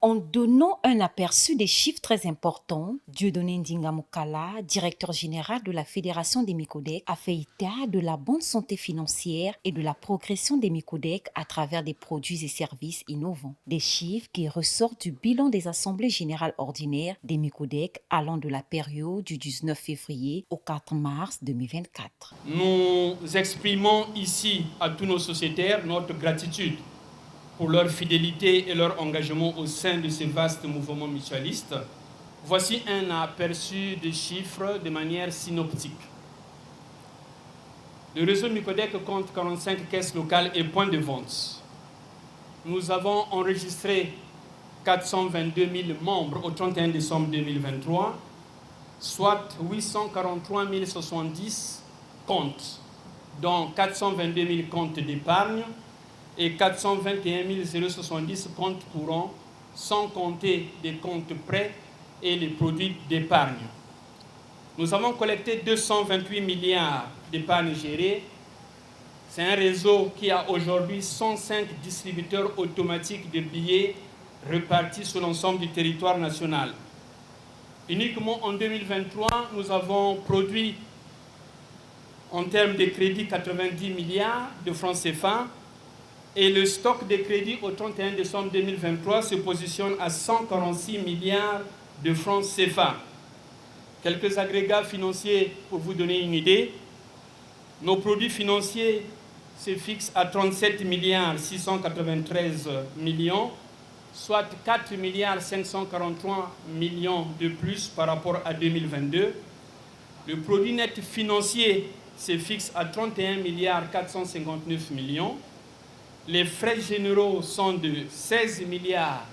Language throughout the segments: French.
En donnant un aperçu des chiffres très importants, Dieudonné Ndinga Mokala, directeur général de la Fédération des Micodec, a fait état de la bonne santé financière et de la progression des Micodec à travers des produits et services innovants. Des chiffres qui ressortent du bilan des assemblées générales ordinaires des Micodec allant de la période du 19 février au 4 mars 2024. Nous exprimons ici à tous nos sociétaires notre gratitude pour leur fidélité et leur engagement au sein de ce vaste mouvement mutualiste. Voici un aperçu des chiffres de manière synoptique. Le réseau Micodec compte 45 caisses locales et points de vente. Nous avons enregistré 422 000 membres au 31 décembre 2023, soit 843 070 comptes, dont 422 000 comptes d'épargne et 421 070 comptes courants, sans compter des comptes prêts et les produits d'épargne. Nous avons collecté 228 milliards d'épargne gérée. C'est un réseau qui a aujourd'hui 105 distributeurs automatiques de billets répartis sur l'ensemble du territoire national. Uniquement en 2023, nous avons produit en termes de crédit 90 milliards de francs CFA et le stock de crédit au 31 décembre 2023 se positionne à 146 milliards de francs CFA. Quelques agrégats financiers pour vous donner une idée. Nos produits financiers se fixent à 37 milliards 693 millions, soit 4 milliards 543 millions de plus par rapport à 2022. Le produit net financier se fixe à 31 milliards 459 millions. Les frais généraux sont de 16 milliards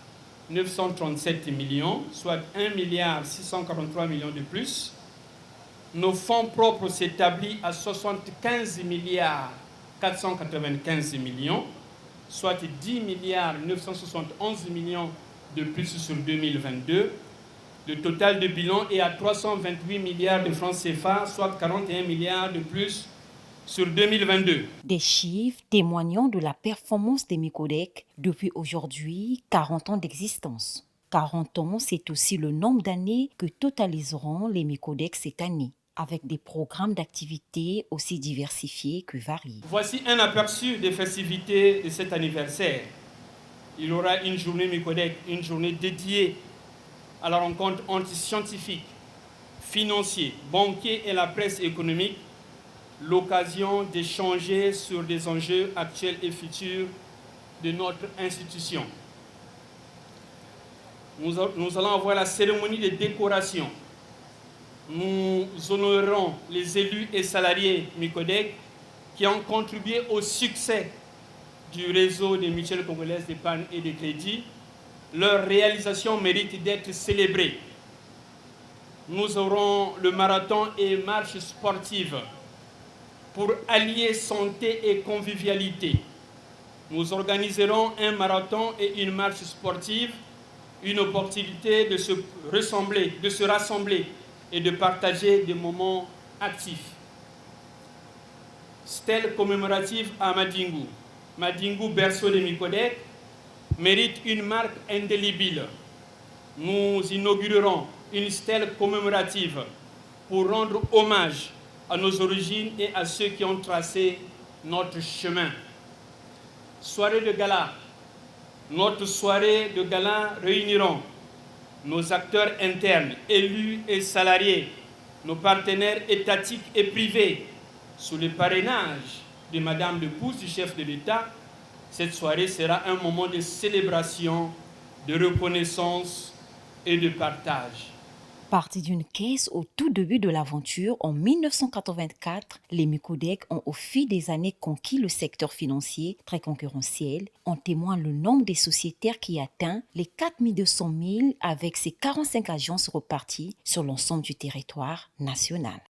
937 millions, soit 1 milliard 643 millions de plus. Nos fonds propres s'établissent à 75 milliards 495 millions, soit 10 milliards 971 millions de plus sur 2022. Le total de bilan est à 328 milliards de francs CFA, soit 41 milliards de plus sur 2022. Des chiffres témoignant de la performance des Micodec depuis aujourd'hui 40 ans d'existence. 40 ans, c'est aussi le nombre d'années que totaliseront les Micodec cette année, avec des programmes d'activités aussi diversifiés que variés. Voici un aperçu des festivités de cet anniversaire. Il y aura une journée Micodec, une journée dédiée à la rencontre entre scientifiques, financiers, banquiers et la presse économique, l'occasion d'échanger sur des enjeux actuels et futurs de notre institution. Nous allons avoir la cérémonie de décoration. Nous honorerons les élus et salariés Micodec qui ont contribué au succès du réseau des mutuelles congolaises d'épargne et de crédit. Leur réalisation mérite d'être célébrée. Nous aurons le marathon et marche sportive pour allier santé et convivialité. Nous organiserons un marathon et une marche sportive, une opportunité de se rassembler et de partager des moments actifs. Stèle commémorative à Madingu. Madingu, berceau de Micodec, mérite une marque indélébile. Nous inaugurerons une stèle commémorative pour rendre hommage à nos origines et à ceux qui ont tracé notre chemin. Soirée de gala. Notre soirée de gala réuniront nos acteurs internes, élus et salariés, nos partenaires étatiques et privés, sous le parrainage de Madame l'épouse du chef de l'État. Cette soirée sera un moment de célébration, de reconnaissance et de partage. Partis d'une caisse au tout début de l'aventure, en 1984, les Micodec ont au fil des années conquis le secteur financier très concurrentiel. En témoigne le nombre des sociétaires qui atteint les 4 200 000 avec ses 45 agences reparties sur l'ensemble du territoire national.